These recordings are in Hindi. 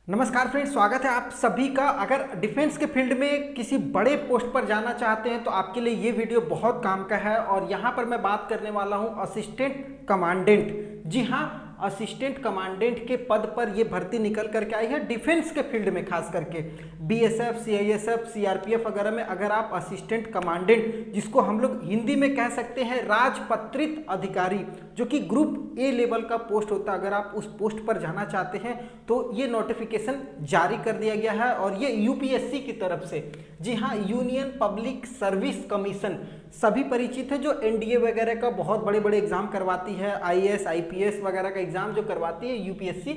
नमस्कार फ्रेंड्स, स्वागत है आप सभी का। अगर डिफेंस के फील्ड में किसी बड़े पोस्ट पर जाना चाहते हैं तो आपके लिए ये वीडियो बहुत काम का है। और यहाँ पर मैं बात करने वाला हूँ असिस्टेंट कमांडेंट। जी हाँ, असिस्टेंट कमांडेंट के पद पर ये भर्ती निकल करके आई है डिफेंस के फील्ड में, खास करके बीएसएफ, सीआईएसएफ, सीआरपीएफ वगैरह में। अगर आप असिस्टेंट कमांडेंट, जिसको हम लोग हिंदी में कह सकते हैं राजपत्रित अधिकारी, जो कि ग्रुप ए लेवल का पोस्ट होता है, अगर आप उस पोस्ट पर जाना चाहते हैं तो ये नोटिफिकेशन जारी कर दिया गया है। और ये यूपीएससी की तरफ से, जी हाँ, यूनियन पब्लिक सर्विस कमीशन, सभी परिचित है, जो एनडीए वगैरह का बहुत बड़े बड़े एग्जाम करवाती है, आईएएस आईपीएस वगैरह का एग्जाम जो करवाती है यूपीएससी,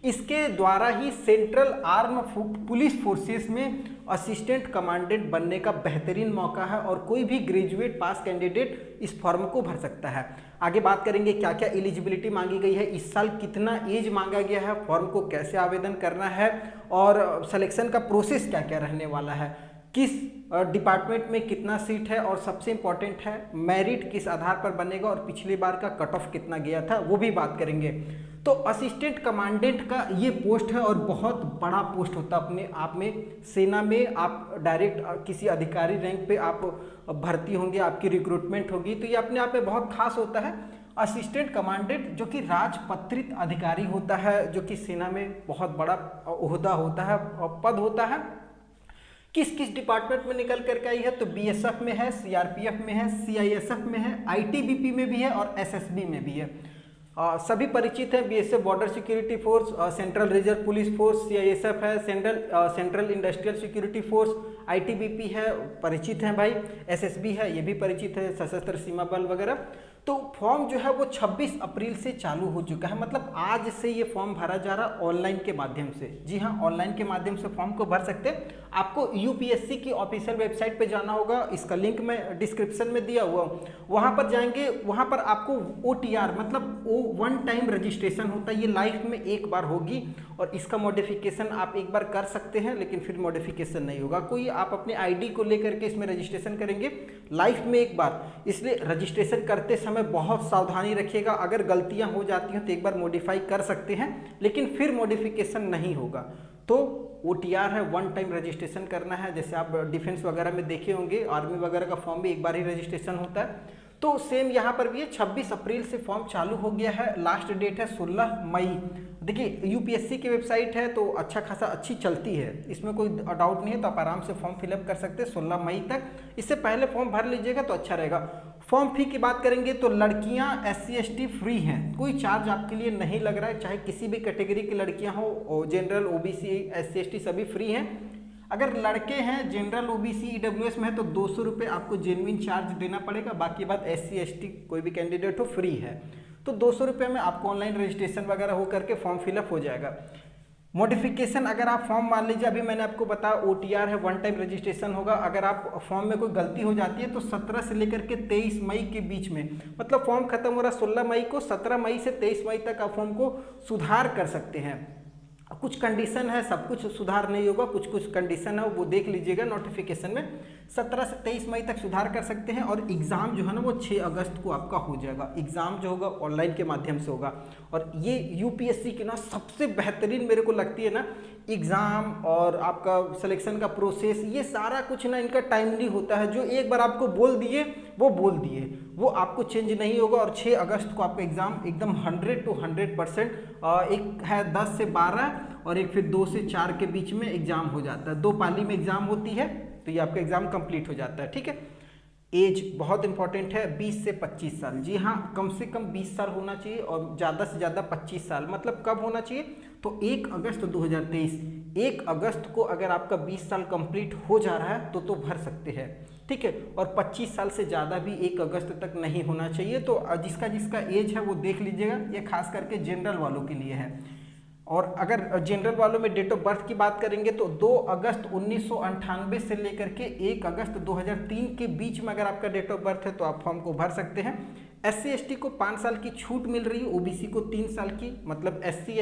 इसके द्वारा ही सेंट्रल आर्म पुलिस फोर्सेस में असिस्टेंट कमांडेंट बनने का बेहतरीन मौका है। और कोई भी ग्रेजुएट पास कैंडिडेट इस फॉर्म को भर सकता है। आगे बात करेंगे क्या क्या एलिजिबिलिटी मांगी गई है, इस साल कितना एज मांगा गया है, फॉर्म को कैसे आवेदन करना है, और सिलेक्शन का प्रोसेस क्या क्या रहने वाला है, किस डिपार्टमेंट में कितना सीट है, और सबसे इंपॉर्टेंट है मेरिट किस आधार पर बनेगा, और पिछली बार का कट ऑफ कितना गया था वो भी बात करेंगे। तो असिस्टेंट कमांडेंट का ये पोस्ट है और बहुत बड़ा पोस्ट होता है अपने आप में। सेना में आप डायरेक्ट किसी अधिकारी रैंक पे आप भर्ती होंगे, आपकी रिक्रूटमेंट होगी, तो ये अपने आप में बहुत खास होता है। असिस्टेंट कमांडेंट जो कि राजपत्रित अधिकारी होता है, जो कि सेना में बहुत बड़ा ओहदा होता है, पद होता है। किस किस डिपार्टमेंट में निकल करके आई है, तो बीएसएफ में है, सीआरपीएफ में है, सीआईएसएफ में है, आईटीबीपी में भी है और एसएसबी में भी है। सभी परिचित हैं, BSF border security force, central reserve police force, CISF है, central industrial security force, ITBP है, परिचित हैं भाई, एसएसबी है, ये भी परिचित है, सशस्त्र सीमा बल वगैरह। तो फॉर्म जो है वो 26 अप्रैल से चालू हो चुका है, मतलब आज से ये फॉर्म भरा जा रहा है ऑनलाइन के माध्यम से। जी हाँ, ऑनलाइन के माध्यम से फॉर्म को भर सकते हैं। आपको यूपीएससी की ऑफिशियल वेबसाइट पे जाना होगा, इसका लिंक मैं डिस्क्रिप्शन में दिया हुआ हूँ, वहाँ पर जाएंगे। वहाँ पर आपको ओटीआर मतलब वो वन टाइम रजिस्ट्रेशन होता है, ये लाइफ में एक बार होगी, और इसका मॉडिफिकेशन आप एक बार कर सकते हैं, लेकिन फिर मॉडिफिकेशन नहीं होगा कोई। आप अपने आईडी को लेकर के इसमें रजिस्ट्रेशन करेंगे लाइफ में एक बार, इसलिए रजिस्ट्रेशन करते समय बहुत सावधानी रखिएगा। अगर गलतियां हो जाती हैं तो एक बार मॉडिफाई कर सकते हैं, लेकिन फिर मॉडिफिकेशन नहीं होगा। तो ओटीआर है, वन टाइम रजिस्ट्रेशन करना है। जैसे आप डिफेंस वगैरह में देखे होंगे, आर्मी वगैरह का फॉर्म भी एक बार ही रजिस्ट्रेशन होता है, तो सेम यहाँ पर भी है। 26 अप्रैल से फॉर्म चालू हो गया है, लास्ट डेट है 16 मई। देखिए यूपीएससी की वेबसाइट है तो अच्छा खासा अच्छी चलती है, इसमें कोई डाउट नहीं है, तो आप आराम से फॉर्म फिलअप कर सकते हैं 16 मई तक। इससे पहले फॉर्म भर लीजिएगा तो अच्छा रहेगा। फॉर्म फी की बात करेंगे तो लड़कियां एससी एसटी फ्री हैं, कोई चार्ज आपके लिए नहीं लग रहा है, चाहे किसी भी कैटेगरी की लड़कियां हो, जनरल, ओबीसी, एससी एसटी सभी फ्री हैं। अगर लड़के हैं, जनरल, ओबीसी, ईडब्ल्यूएस में है तो 200 रुपये आपको जेन्युइन चार्ज देना पड़ेगा, बाकी बात एससी एसटी कोई भी कैंडिडेट हो फ्री है। तो 200 रुपये में आपको ऑनलाइन रजिस्ट्रेशन वगैरह हो करके फॉर्म फिलअप हो जाएगा। मॉडिफिकेशन, अगर आप फॉर्म मान लीजिए अभी मैंने आपको बताया ओटीआर है, वन टाइम रजिस्ट्रेशन होगा। अगर आप फॉर्म में कोई गलती हो जाती है तो 17 से लेकर के 23 मई के बीच में, मतलब फॉर्म खत्म हो रहा 16 मई को, 17 मई से 23 मई तक आप फॉर्म को सुधार कर सकते हैं। कुछ कंडीशन है, सब कुछ सुधार नहीं होगा, कुछ कुछ कंडीशन है, वो देख लीजिएगा नोटिफिकेशन में। 17 से 23 मई तक सुधार कर सकते हैं। और एग्ज़ाम जो है ना वो 6 अगस्त को आपका हो जाएगा। एग्ज़ाम जो होगा ऑनलाइन के माध्यम से होगा। और ये यूपीएससी की ना सबसे बेहतरीन मेरे को लगती है ना, एग्ज़ाम और आपका सिलेक्शन का प्रोसेस, ये सारा कुछ ना इनका टाइमली होता है। जो एक बार आपको बोल दिए वो बोल दिए, वो आपको चेंज नहीं होगा। और 6 अगस्त को आपका एग्ज़ाम एकदम 100 to 100%, एक है 10 से 12 और एक फिर 2 से 4 के बीच में एग्ज़ाम हो जाता है। 2 पाली में एग्ज़ाम होती है, तो ये आपका एग्ज़ाम कंप्लीट हो जाता है। ठीक है, एज बहुत इंपॉर्टेंट है, 20 से 25 साल। जी हाँ, कम से कम 20 साल होना चाहिए और ज़्यादा से ज़्यादा 25 साल। मतलब कब होना चाहिए, तो 1 अगस्त 2023, 1 अगस्त को अगर आपका 20 साल कंप्लीट हो जा रहा है तो भर सकते हैं। ठीक है, और 25 साल से ज़्यादा भी 1 अगस्त तक नहीं होना चाहिए। तो जिसका जिसका एज है वो देख लीजिएगा, ये खास करके जनरल वालों के लिए है। और अगर जनरल वालों में डेट ऑफ बर्थ की बात करेंगे तो 2 अगस्त 1998 से लेकर के 1 अगस्त 2003 के बीच में अगर आपका डेट ऑफ बर्थ है तो आप फॉर्म को भर सकते हैं। एससी एसटी को 5 साल की छूट मिल रही है, ओबीसी को 3 साल की, मतलब एससी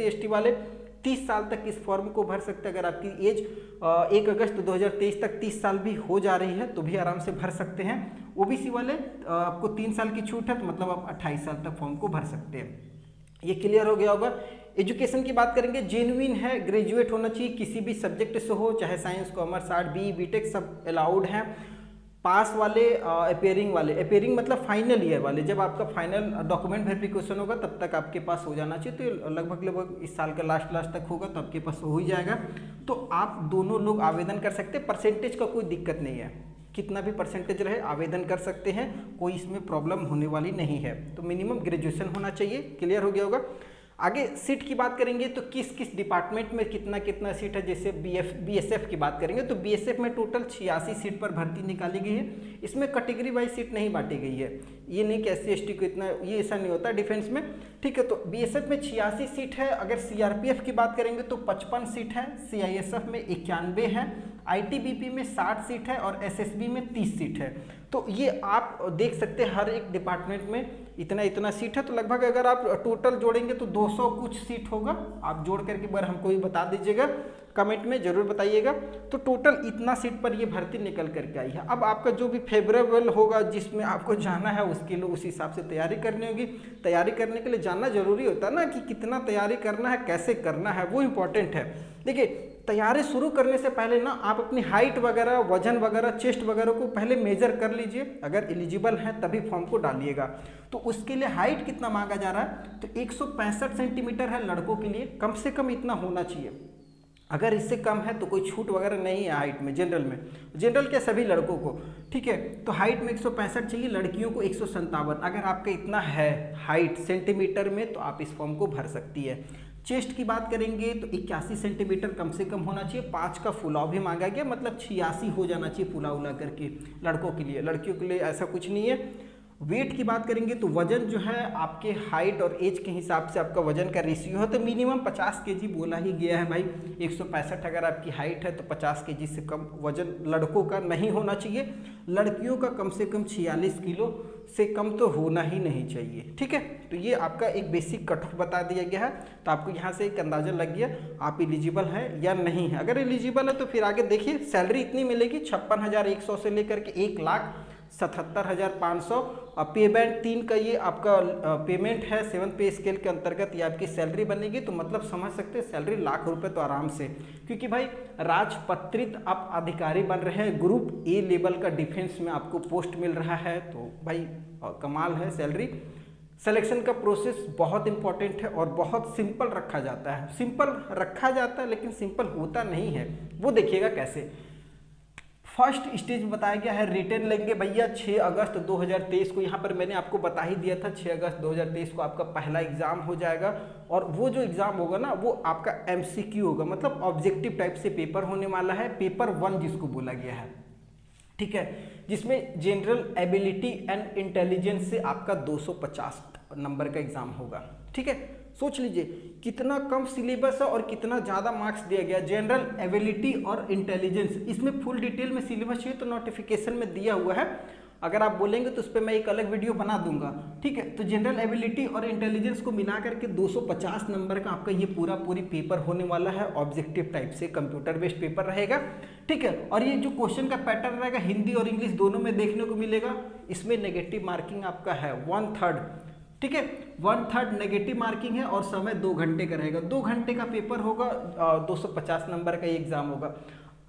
एसटी वाले 30 साल तक इस फॉर्म को भर सकते हैं। अगर आपकी एज 1 अगस्त 2023 तक 30 साल भी हो जा रही है तो भी आराम से भर सकते हैं। ओबीसी वाले आपको 3 साल की छूट है, तो मतलब आप 28 साल तक फॉर्म को भर सकते हैं। ये क्लियर हो गया होगा। एजुकेशन की बात करेंगे, जेन्युइन है, ग्रेजुएट होना चाहिए, किसी भी सब्जेक्ट से हो, चाहे science, commerce, art, B, BTech सब अलाउड हैं। पास वाले, अपेयरिंग वाले, अपेयरिंग मतलब फाइनल ईयर वाले, जब आपका फाइनल डॉक्यूमेंट वेरिफिकेशन होगा तब तक आपके पास हो जाना चाहिए। तो लगभग इस साल का लास्ट तक होगा तो आपके पास हो ही जाएगा। तो आप दोनों लोग आवेदन कर सकते हैं, परसेंटेज का कोई दिक्कत नहीं है, कितना भी परसेंटेज रहे आवेदन कर सकते हैं, कोई इसमें प्रॉब्लम होने वाली नहीं है। तो मिनिमम ग्रेजुएशन होना चाहिए। क्लियर हो गया होगा। आगे सीट की बात करेंगे तो किस किस डिपार्टमेंट में कितना कितना सीट है। जैसे बीएसएफ की बात करेंगे तो बीएसएफ में टोटल 86 सीट पर भर्ती निकाली गई है। इसमें कैटेगरी वाइज सीट नहीं बांटी गई है, ये नहीं कि SC/ST को इतना, ये ऐसा नहीं होता डिफेंस में, ठीक है। तो बीएसएफ में 86 सीट है। अगर सीआरपीएफ की बात करेंगे तो 55 सीट है, सीआईएसएफ में 91 है, आईटीबीपी में 60 सीट है और एसएसबी में 30 सीट है। तो ये आप देख सकते हैं हर एक डिपार्टमेंट में इतना इतना सीट है। तो लगभग अगर आप टोटल जोड़ेंगे तो 200 कुछ सीट होगा। आप जोड़ करके बार हमको भी बता दीजिएगा, कमेंट में जरूर बताइएगा। तो टोटल इतना सीट पर ये भर्ती निकल करके आई है। अब आपका जो भी फेवरेबल होगा, जिसमें आपको जाना है उसके लिए उस हिसाब से तैयारी करनी होगी। तैयारी करने के लिए जानना जरूरी होता है ना, कि कितना तैयारी करना है, कैसे करना है, वो इम्पोर्टेंट है। देखिए, तैयारी शुरू करने से पहले ना आप अपनी हाइट वगैरह, वजन वगैरह, चेस्ट वगैरह को पहले मेजर कर लीजिए। अगर एलिजिबल है तभी फॉर्म को डालिएगा। तो उसके लिए हाइट कितना मांगा जा रहा है, तो 165 सेंटीमीटर है लड़कों के लिए, कम से कम इतना होना चाहिए। अगर इससे कम है तो कोई छूट वगैरह नहीं है हाइट में, जनरल में, जनरल के सभी लड़कों को, ठीक है। तो हाइट में 165 चाहिए, लड़कियों को 157। अगर आपका इतना है हाइट सेंटीमीटर में तो आप इस फॉर्म को भर सकती है। चेस्ट की बात करेंगे तो 81 सेंटीमीटर कम से कम होना चाहिए। 5 का फुलाव भी मांगा गया, मतलब 86 हो जाना चाहिए फुला उला करके लड़कों के लिए। लड़कियों के लिए ऐसा कुछ नहीं है। वेट की बात करेंगे तो वजन जो है आपके हाइट और एज के हिसाब से आपका वजन का रेशियो है। तो मिनिमम 50 केजी बोला ही गया है भाई। 165 अगर आपकी हाइट है तो 50 केजी से कम वजन लड़कों का नहीं होना चाहिए। लड़कियों का कम से कम 46 किलो से कम तो होना ही नहीं चाहिए, ठीक है। तो ये आपका एक बेसिक कट ऑफ बता दिया गया है। तो आपको यहाँ से एक अंदाजा लग गया आप एलिजिबल है या नहीं है। अगर एलिजिबल है तो फिर आगे देखिए, सैलरी इतनी मिलेगी 56,100 से लेकर के 1,77,500। पे बैंड 3 का ये आपका पेमेंट है 7 पे स्केल के अंतर्गत ये आपकी सैलरी बनेगी। तो मतलब समझ सकते हैं सैलरी लाख रुपए तो आराम से, क्योंकि भाई राजपत्रित आप अधिकारी बन रहे हैं, ग्रुप ए लेवल का डिफेंस में आपको पोस्ट मिल रहा है। तो भाई कमाल है सैलरी। सिलेक्शन का प्रोसेस बहुत इंपॉर्टेंट है और बहुत सिंपल रखा जाता है। सिंपल रखा जाता है लेकिन सिंपल होता नहीं है, वो देखिएगा कैसे। फर्स्ट स्टेज बताया गया है, रिटर्न लेंगे भैया 6 अगस्त 2023 को। यहाँ पर मैंने आपको बता ही दिया था 6 अगस्त 2023 को आपका पहला एग्जाम हो जाएगा। और वो जो एग्जाम होगा ना वो आपका MCQ होगा, मतलब ऑब्जेक्टिव टाइप से पेपर होने वाला है। पेपर 1 जिसको बोला गया है, ठीक है, जिसमें जनरल एबिलिटी एंड इंटेलिजेंस से आपका 250 नंबर का एग्जाम होगा, ठीक है। सोच लीजिए कितना कम सिलेबस है और कितना ज़्यादा मार्क्स दिया गया। जनरल एबिलिटी और इंटेलिजेंस, इसमें फुल डिटेल में सिलेबस चाहिए तो नोटिफिकेशन में दिया हुआ है। अगर आप बोलेंगे तो उस पर मैं एक अलग वीडियो बना दूंगा, ठीक है। तो जनरल एबिलिटी और इंटेलिजेंस को मिला करके 250 नंबर का आपका ये पूरी पेपर होने वाला है। ऑब्जेक्टिव टाइप से कंप्यूटर बेस्ड पेपर रहेगा, ठीक है। और ये जो क्वेश्चन का पैटर्न रहेगा हिंदी और इंग्लिश दोनों में देखने को मिलेगा। इसमें नेगेटिव मार्किंग आपका है 1/3, ठीक है, 1/3 नेगेटिव मार्किंग है और समय 2 घंटे का रहेगा। 2 घंटे का पेपर होगा, 250 नंबर का ये एग्जाम होगा।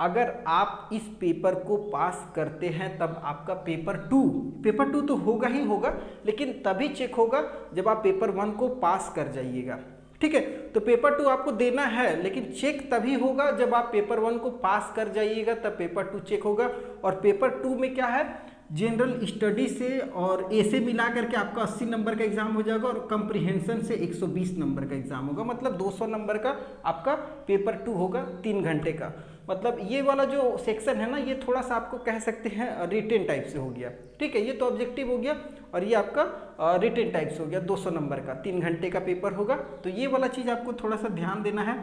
अगर आप इस पेपर को पास करते हैं तब आपका पेपर 2 तो होगा ही होगा, लेकिन तभी चेक होगा जब आप पेपर 1 को पास कर जाइएगा, ठीक है। तो पेपर 2 आपको देना है लेकिन चेक तभी होगा जब आप पेपर 1 को पास कर जाइएगा, तब पेपर 2 चेक होगा। और पेपर 2 में क्या है, जनरल स्टडी से और ए से मिला करके आपका 80 नंबर का एग्जाम हो जाएगा और कंप्रीहेंशन से 120 नंबर का एग्जाम होगा। मतलब 200 नंबर का आपका पेपर 2 होगा 3 घंटे का। मतलब ये वाला जो सेक्शन है ना, ये थोड़ा सा आपको कह सकते हैं रिटेन टाइप से हो गया, ठीक है। ये तो ऑब्जेक्टिव हो गया और ये आपका रिटेन टाइप से हो गया। 200 नंबर का 3 घंटे का पेपर होगा। तो ये वाला चीज़ आपको थोड़ा सा ध्यान देना है।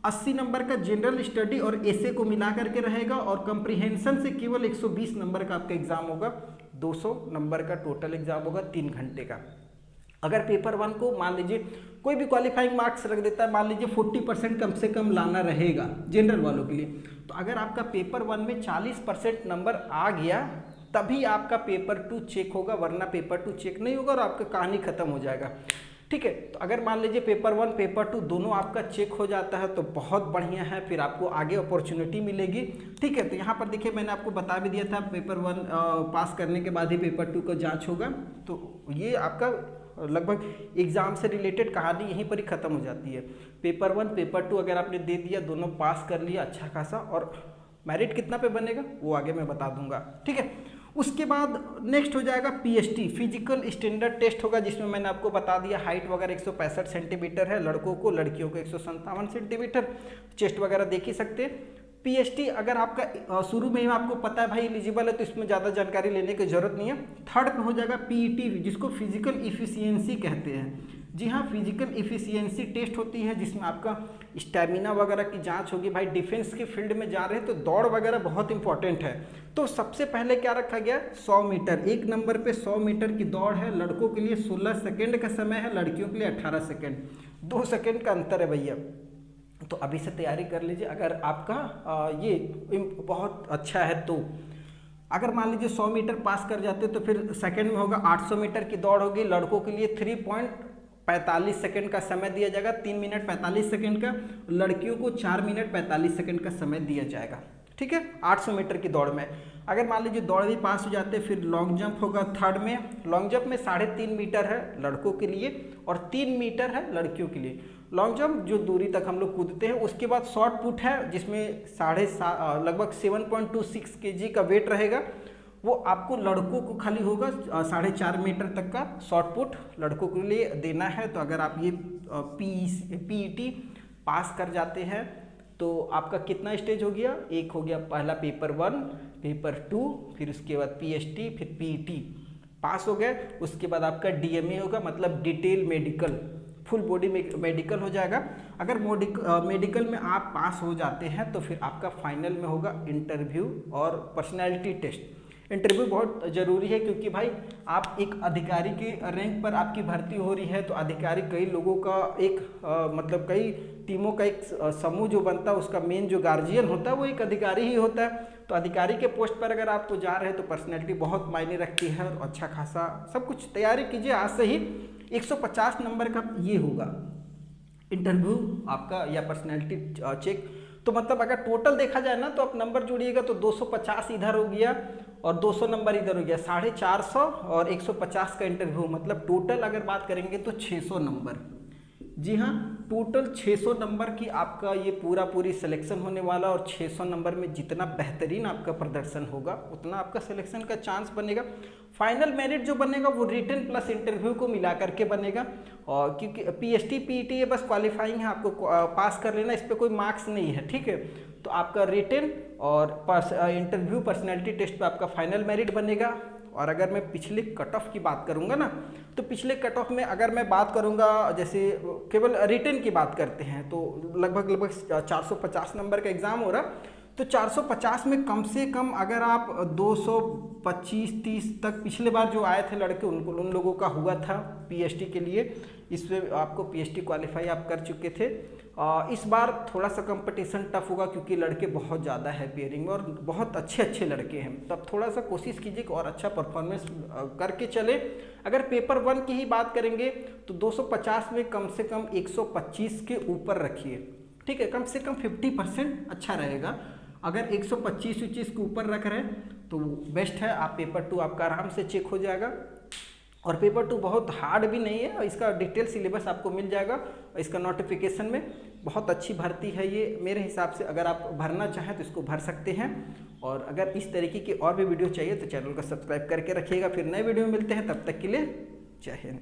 80 नंबर का जनरल स्टडी और एसे को मिला करके रहेगा और कंप्रीहेंशन से केवल 120 नंबर का आपका एग्जाम होगा। 200 नंबर का टोटल एग्जाम होगा 3 घंटे का। अगर पेपर 1 को मान लीजिए कोई भी क्वालिफाइंग मार्क्स रख देता है, मान लीजिए 40% कम से कम लाना रहेगा जनरल वालों के लिए, तो अगर आपका पेपर 1 में 40% नंबर आ गया तभी आपका पेपर 2 चेक होगा, वरना पेपर 2 चेक नहीं होगा और आपका कहानी खत्म हो जाएगा, ठीक ठीक है। तो अगर मान लीजिए पेपर 1 पेपर 2 दोनों आपका चेक हो जाता है तो बहुत बढ़िया है, फिर आपको आगे अपॉर्चुनिटी मिलेगी। ठीक है, तो यहाँ पर देखिए मैंने आपको बता भी दिया था पेपर 1 पास करने के बाद ही पेपर 2 का जांच होगा। तो ये आपका लगभग एग्जाम से रिलेटेड कहानी यहीं पर ही ख़त्म हो जाती है। पेपर 1 पेपर 2 अगर आपने दे दिया, दोनों पास कर लिया अच्छा खासा, और मेरिट कितना पे बनेगा वो आगे मैं बता दूंगा। ठीक है, उसके बाद नेक्स्ट हो जाएगा पीएसटी, फिजिकल स्टैंडर्ड टेस्ट होगा, जिसमें मैंने आपको बता दिया हाइट वगैरह 165 सेंटीमीटर है लड़कों को, लड़कियों को 157 सेंटीमीटर, चेस्ट वगैरह देख ही सकते हैं। पीएसटी अगर आपका शुरू में ही आपको पता है भाई एलिजिबल है तो इसमें ज़्यादा जानकारी लेने की जरूरत नहीं है। थर्ड पे हो जाएगा पीईटी, जिसको फिजिकल इफिशियंसी कहते हैं। जी हाँ, फिजिकल इफिशियंसी टेस्ट होती है जिसमें आपका स्टैमिना वगैरह की जांच होगी। भाई डिफेंस के फील्ड में जा रहे हैं तो दौड़ वगैरह बहुत इंपॉर्टेंट है। तो सबसे पहले क्या रखा गया, 100 मीटर, एक नंबर पे 100 मीटर की दौड़ है। लड़कों के लिए 16 सेकेंड का समय है, लड़कियों के लिए 18 सेकेंड, 2 सेकेंड का अंतर है भैया। तो अभी से तैयारी कर लीजिए अगर आपका ये बहुत अच्छा है तो। अगर मान लीजिए 100 मीटर पास कर जाते तो फिर सेकंड में होगा 800 मीटर की दौड़ होगी। लड़कों के लिए 3.45 सेकंड का समय दिया जाएगा, 3 मिनट 45 सेकंड का। लड़कियों को 4 मिनट 45 सेकंड का समय दिया जाएगा। ठीक है, 800 मीटर की दौड़ में। अगर मान लीजिए दौड़ भी पास हो जाते फिर लॉन्ग जंप होगा थर्ड में। लॉन्ग जंप में 3.5 मीटर है लड़कों के लिए और 3 मीटर है लड़कियों के लिए। लॉन्ग जंप जो दूरी तक हम लोग कूदते हैं। उसके बाद शॉर्ट पुट है जिसमें लगभग 7.26 kg का वेट रहेगा। वो आपको लड़कों को खाली होगा 4.5 मीटर तक का शॉर्ट पुट लड़कों के लिए देना है। तो अगर आप ये पीईटी पास कर जाते हैं तो आपका कितना स्टेज हो गया, एक हो गया पहला पेपर 1 पेपर 2, फिर उसके बाद पीएसटी, फिर पीईटी पास हो गए। उसके बाद आपका डीएमए होगा, मतलब detail medical, full body medical हो जाएगा। अगर मेडिकल में आप पास हो जाते हैं तो फिर आपका फाइनल में होगा इंटरव्यू और पर्सनैलिटी टेस्ट। इंटरव्यू बहुत ज़रूरी है क्योंकि भाई आप एक अधिकारी के रैंक पर आपकी भर्ती हो रही है। तो अधिकारी कई लोगों का एक मतलब कई टीमों का एक समूह जो बनता है, उसका मेन जो गार्जियन होता है वो एक अधिकारी ही होता है। तो अधिकारी के पोस्ट पर अगर आप तो जा रहे हैं तो पर्सनैलिटी बहुत मायने रखती है और अच्छा खासा सब कुछ तैयारी कीजिए आज से ही। 150 नंबर का ये होगा इंटरव्यू आपका या पर्सनैलिटी चेक। तो मतलब अगर टोटल देखा जाए ना तो आप नंबर जोड़िएगा तो 250 इधर हो गया और 200 नंबर इधर हो गया, 450 और 150 का इंटरव्यू, मतलब टोटल अगर बात करेंगे तो 600 नंबर। जी हाँ, टोटल 600 नंबर की आपका ये पूरी सिलेक्शन होने वाला। और 600 नंबर में जितना बेहतरीन आपका प्रदर्शन होगा उतना आपका सिलेक्शन का चांस बनेगा। फाइनल मेरिट जो बनेगा वो रिटन प्लस इंटरव्यू को मिला करके बनेगा। और क्योंकि पीएसटी पीईटी ये बस क्वालिफाइंग है, आपको पास कर लेना, इस पर कोई मार्क्स नहीं है। ठीक है, तो आपका रिटन और इंटरव्यू पर्सनैलिटी टेस्ट पे आपका फाइनल मेरिट बनेगा। और अगर मैं पिछले कट ऑफ की बात करूंगा ना तो पिछले कट ऑफ में अगर मैं बात करूंगा, जैसे केवल रिटन की बात करते हैं तो लगभग 450 नंबर का एग्ज़ाम हो रहा। तो 450 में कम से कम अगर आप 225-30 तक पिछले बार जो आए थे लड़के उन लोगों का हुआ था पीएसटी के लिए। इसमें आपको पीएसटी क्वालिफाई आप कर चुके थे। इस बार थोड़ा सा कंपटीशन टफ होगा क्योंकि लड़के बहुत ज़्यादा है पेयरिंग में और बहुत अच्छे लड़के हैं। तब थोड़ा सा कोशिश कीजिए और अच्छा परफॉर्मेंस करके चले। अगर पेपर 1 की ही बात करेंगे तो 250 में कम से कम 125 के ऊपर रखिए। ठीक है, कम से कम 50% अच्छा रहेगा। अगर 125 के ऊपर रख रहे हैं तो बेस्ट है। आप पेपर 2 आपका आराम से चेक हो जाएगा। और पेपर 2 बहुत हार्ड भी नहीं है, इसका डिटेल सिलेबस आपको मिल जाएगा इसका नोटिफिकेशन में। बहुत अच्छी भर्ती है ये मेरे हिसाब से। अगर आप भरना चाहें तो इसको भर सकते हैं। और अगर इस तरीके की और भी वीडियो चाहिए तो चैनल को सब्सक्राइब करके रखिएगा। फिर नए वीडियो में मिलते हैं, तब तक के लिए जय हिंद।